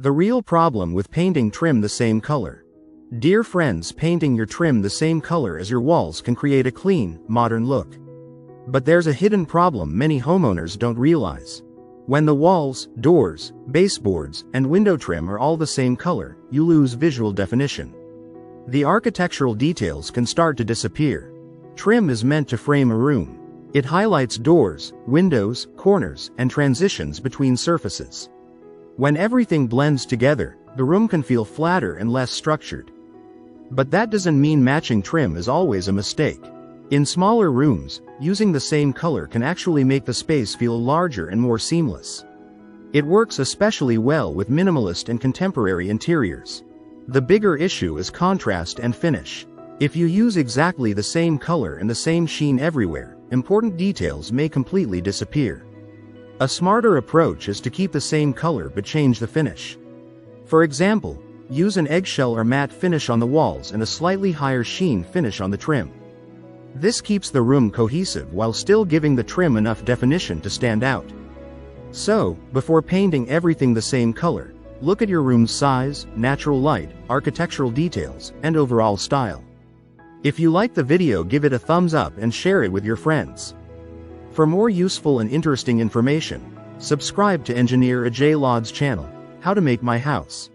The real problem with painting trim the same color. Dear friends, painting your trim the same color as your walls can create a clean, modern look. But there's a hidden problem many homeowners don't realize. When the walls, doors, baseboards, and window trim are all the same color, you lose visual definition. The architectural details can start to disappear. Trim is meant to frame a room. It highlights doors, windows, corners, and transitions between surfaces. When everything blends together, the room can feel flatter and less structured. But that doesn't mean matching trim is always a mistake. In smaller rooms, using the same color can actually make the space feel larger and more seamless. It works especially well with minimalist and contemporary interiors. The bigger issue is contrast and finish. If you use exactly the same color and the same sheen everywhere, important details may completely disappear. A smarter approach is to keep the same color but change the finish. For example, use an eggshell or matte finish on the walls and a slightly higher sheen finish on the trim. This keeps the room cohesive while still giving the trim enough definition to stand out. So, before painting everything the same color, look at your room's size, natural light, architectural details, and overall style. If you like the video, give it a thumbs up and share it with your friends. For more useful and interesting information, subscribe to Engineer Ajay Lod's channel, How to Make My House.